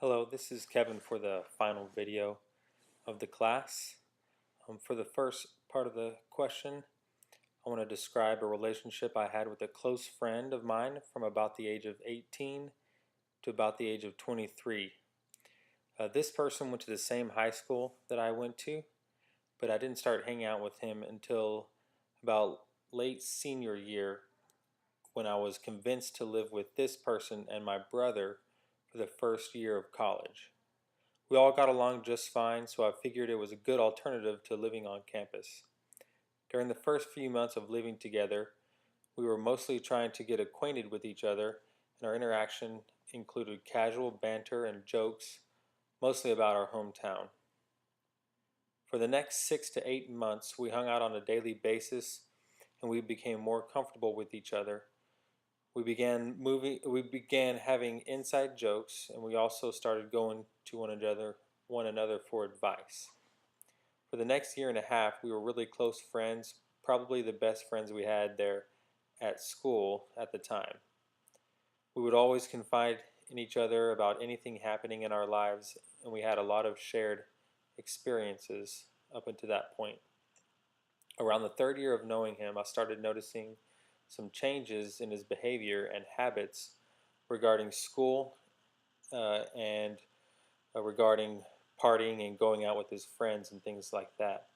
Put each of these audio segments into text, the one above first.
Hello, this is Kevin for the final video of the class. For the first part of the question, I want to describe a relationship I had with a close friend of mine from about the age of 18 to about the age of 23. This person went to the same high school that I went to, but I didn't start hanging out with him until about late senior year when I was convinced to live with this person and my brother for the first year of college. We all got along just fine, so I figured it was a good alternative to living on campus. During the first few months of living together, we were mostly trying to get acquainted with each other, and our interaction included casual banter and jokes, mostly about our hometown. For the next 6 to 8 months, we hung out on a daily basis, and we became more comfortable with each other. We began having inside jokes, and we also started going to one another for advice. For the next year and a half, we were really close friends, probably the best friends we had there at school at the time. We would always confide in each other about anything happening in our lives, and we had a lot of shared experiences up until that point. Around the third year of knowing him, I started noticing some changes in his behavior and habits regarding school and regarding partying and going out with his friends and things like that.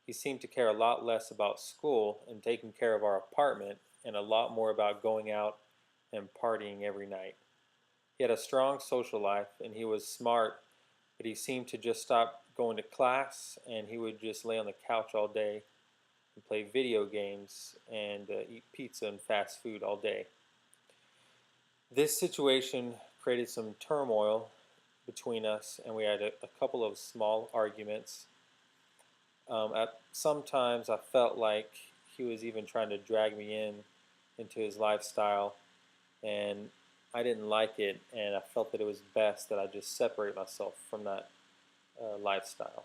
He seemed to care a lot less about school and taking care of our apartment and a lot more about going out and partying every night. He had a strong social life and he was smart, but he seemed to just stop going to class and he would just lay on the couch all day and play video games and eat pizza and fast food all day. This situation created some turmoil between us, and we had a couple of small arguments. At sometimes I felt like he was even trying to drag me into his lifestyle, and I didn't like it, and I felt that it was best that I just separate myself from that lifestyle.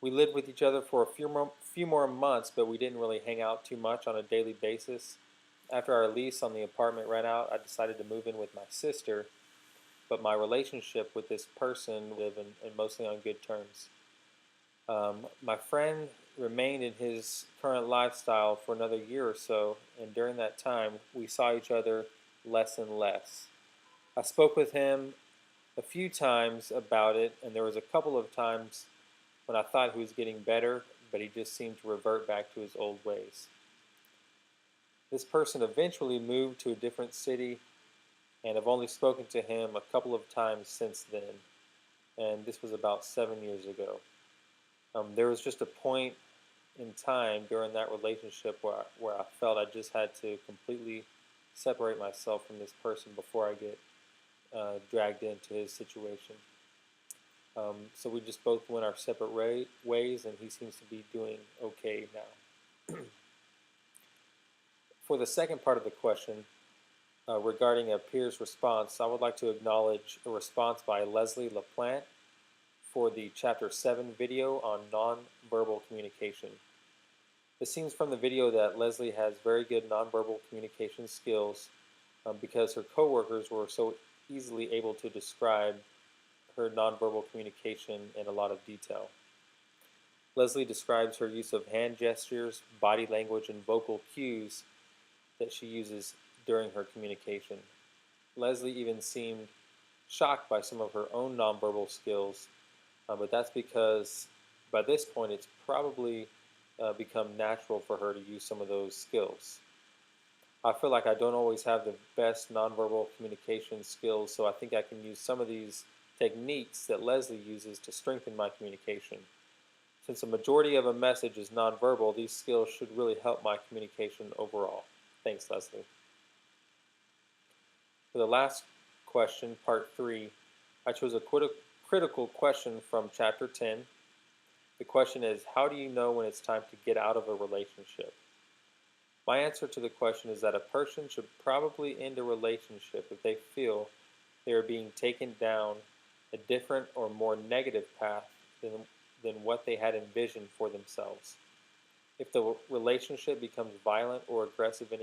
We lived with each other for a few more months, but we didn't really hang out too much on a daily basis. After our lease on the apartment ran out, I decided to move in with my sister, but my relationship with this person lived in mostly on good terms. My friend remained in his current lifestyle for another year or so, and during that time, we saw each other less and less. I spoke with him a few times about it, and there was a couple of times when I thought he was getting better, but he just seemed to revert back to his old ways. This person eventually moved to a different city, and I've only spoken to him a couple of times since then, and this was about 7 years ago. There was just a point in time during that relationship where I felt I just had to completely separate myself from this person before I get dragged into his situation. So we just both went our separate ways, and he seems to be doing okay now. For the second part of the question, regarding a peer's response, I would like to acknowledge a response by Leslie LaPlante for the Chapter 7 video on nonverbal communication. It seems from the video that Leslie has very good nonverbal communication skills because her coworkers were so easily able to describe her nonverbal communication in a lot of detail. Leslie describes her use of hand gestures, body language, and vocal cues that she uses during her communication. Leslie even seemed shocked by some of her own nonverbal skills, but that's because by this point it's probably become natural for her to use some of those skills. I feel like I don't always have the best nonverbal communication skills, so I think I can use some of these techniques that Leslie uses to strengthen my communication. Since a majority of a message is nonverbal, these skills should really help my communication overall. Thanks, Leslie. For the last question, part 3, I chose a critical question from Chapter 10. The question is, how do you know when it's time to get out of a relationship? My answer to the question is that a person should probably end a relationship if they feel they are being taken down a different or more negative path than what they had envisioned for themselves. If the relationship becomes violent or aggressive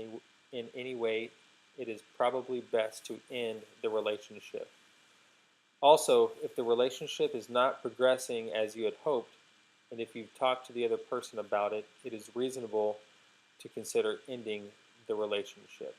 in any way, it is probably best to end the relationship. Also, if the relationship is not progressing as you had hoped, and if you've talked to the other person about it, it is reasonable to consider ending the relationship.